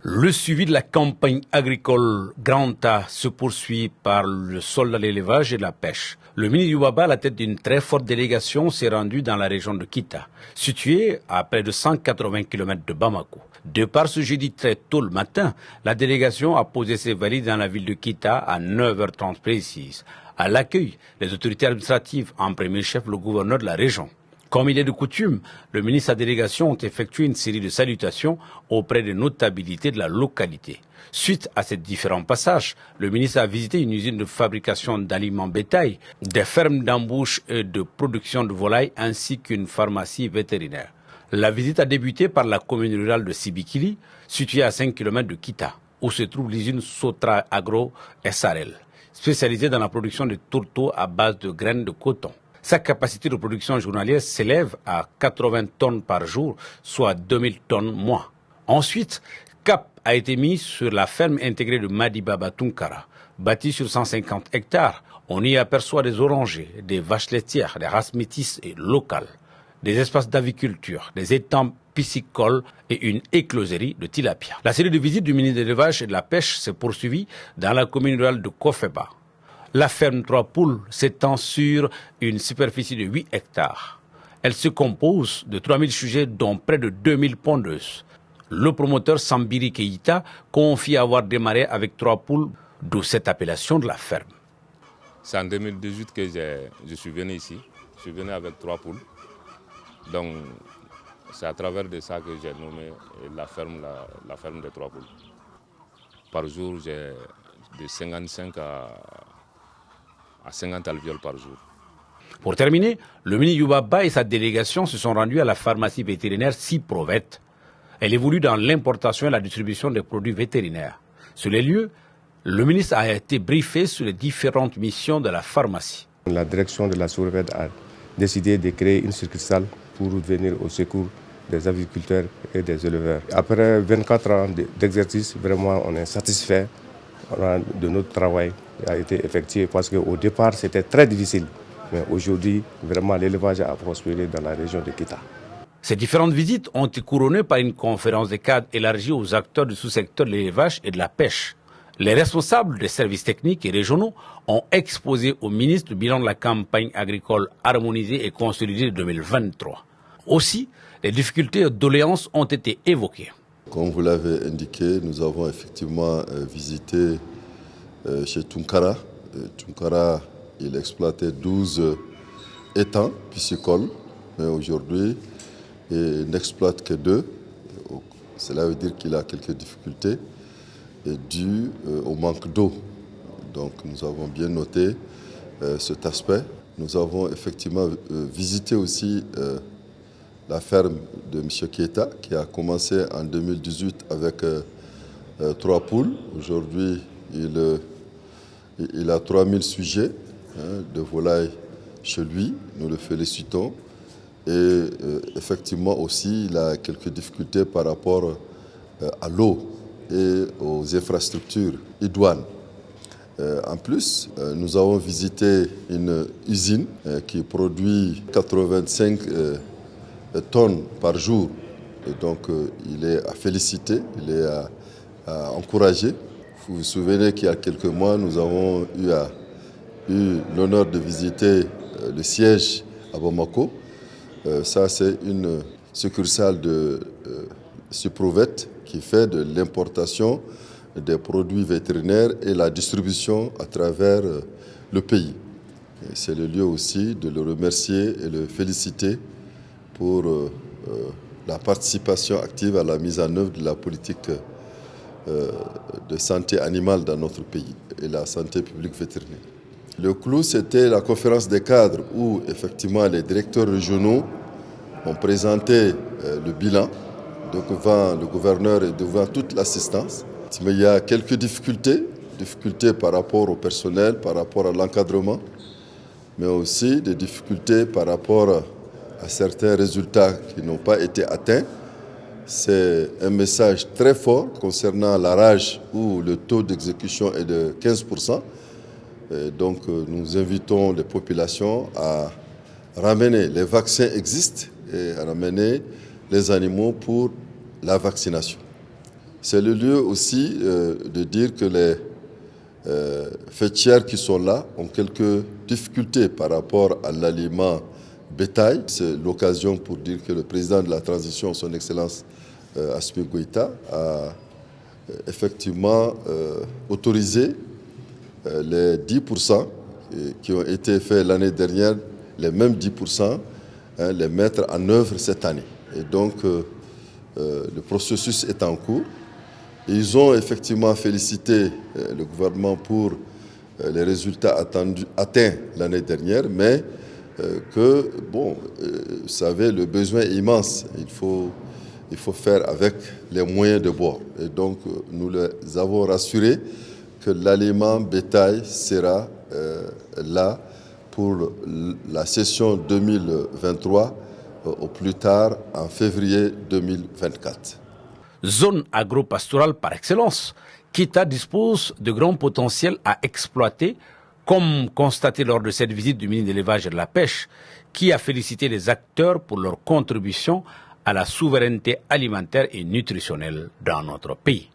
Le suivi de la campagne agricole Grand A se poursuit par le solde à l'élevage et la pêche. Le ministre Youbaba, à la tête d'une très forte délégation, s'est rendu dans la région de Kita, située à près de 180 km de Bamako. De par ce jeudi très tôt le matin, la délégation a posé ses valises dans la ville de Kita à 9h30 précise. À l'accueil, les autorités administratives, en premier chef le gouverneur de la région. Comme il est de coutume, le ministre et sa délégation ont effectué une série de salutations auprès des notabilités de la localité. Suite à ces différents passages, le ministre a visité une usine de fabrication d'aliments bétail, des fermes d'embauche et de production de volailles ainsi qu'une pharmacie vétérinaire. La visite a débuté par la commune rurale de Sibikili, située à 5 km de Kita, où se trouve l'usine Sotra Agro SRL, spécialisée dans la production de tourteaux à base de graines de coton. Sa capacité de production journalière s'élève à 80 tonnes par jour, soit 2000 tonnes moins. Ensuite, cap a été mis sur la ferme intégrée de Madibaba Tunkara. Bâtie sur 150 hectares, on y aperçoit des orangers, des vaches laitières, des races métisses et locales, des espaces d'aviculture, des étangs piscicoles et une écloserie de tilapia. La série de visites du ministre de l'Élevage et de la Pêche s'est poursuivie dans la commune rurale de Kofeba. La ferme 3 poules s'étend sur une superficie de 8 hectares. Elle se compose de 3000 sujets dont près de 2000 pondeuses. Le promoteur Sambiri Keïta confie avoir démarré avec 3 poules, d'où cette appellation de la ferme. C'est en 2018 que je suis venu ici. Je suis venu avec 3 poules. Donc c'est à travers de ça que j'ai nommé la ferme des 3 poules. Par jour, j'ai de 55 à 50 alvéoles par jour. Pour terminer, le ministre Youbaba et sa délégation se sont rendus à la pharmacie vétérinaire Ciprovette. Elle évolue dans l'importation et la distribution des produits vétérinaires. Sur les lieux, le ministre a été briefé sur les différentes missions de la pharmacie. La direction de la Ciprovette a décidé de créer une succursale pour venir au secours des agriculteurs et des éleveurs. Après 24 ans d'exercice, vraiment on est satisfait de notre travail qui a été effectué parce qu'au départ c'était très difficile. Mais aujourd'hui, vraiment l'élevage a prospéré dans la région de Kita. Ces différentes visites ont été couronnées par une conférence de cadre élargie aux acteurs du sous-secteur de l'élevage et de la pêche. Les responsables des services techniques et régionaux ont exposé au ministre le bilan de la campagne agricole harmonisée et consolidée de 2023. Aussi, les difficultés et doléances ont été évoquées. Comme vous l'avez indiqué, nous avons effectivement visité chez Tunkara. Tunkara, il exploitait 12 étangs piscicoles, mais aujourd'hui, il n'exploite que 2. Cela veut dire qu'il a quelques difficultés dues au manque d'eau. Donc nous avons bien noté cet aspect. Nous avons effectivement visité aussi la ferme de M. Keïta, qui a commencé en 2018 avec 3 poules. Aujourd'hui, il a 3000 sujets de volailles chez lui. Nous le félicitons. Et effectivement aussi, il a quelques difficultés par rapport à l'eau et aux infrastructures idoines. En plus, nous avons visité une usine qui produit 85 tonnes par jour. Et donc, il est à féliciter, il est à encourager. Vous vous souvenez qu'il y a quelques mois, nous avons eu l'honneur de visiter le siège à Bamako. Ça, c'est une succursale de Ciprovette qui fait de l'importation des produits vétérinaires et la distribution à travers le pays. C'est le lieu aussi de le remercier et le féliciter pour la participation active à la mise en œuvre de la politique de santé animale dans notre pays et la santé publique vétérinaire. Le clou, c'était la conférence des cadres où effectivement les directeurs régionaux ont présenté le bilan devant le gouverneur et devant toute l'assistance. Mais il y a quelques difficultés par rapport au personnel, par rapport à l'encadrement, mais aussi des difficultés par rapport à certains résultats qui n'ont pas été atteints. C'est un message très fort concernant la rage où le taux d'exécution est de 15%. Et donc nous invitons les populations à ramener, les vaccins existent, et à ramener les animaux pour la vaccination. C'est le lieu aussi de dire que les fêtières qui sont là ont quelques difficultés par rapport à l'aliment bétail. C'est l'occasion pour dire que le président de la transition, son Excellence Assimi Goïta, a effectivement autorisé les 10% qui ont été faits l'année dernière, les mêmes 10%, les mettre en œuvre cette année. Et donc, le processus est en cours. Ils ont effectivement félicité le gouvernement pour les résultats atteints l'année dernière, mais vous savez, le besoin est immense. Il faut faire avec les moyens de bord. Et donc, nous les avons rassurés que l'aliment bétail sera là pour la session 2023, au plus tard en février 2024. Zone agro-pastorale par excellence, Kita dispose de grands potentiels à exploiter, comme constaté lors de cette visite du ministre de l'Élevage et de la Pêche, qui a félicité les acteurs pour leur contribution à la souveraineté alimentaire et nutritionnelle dans notre pays.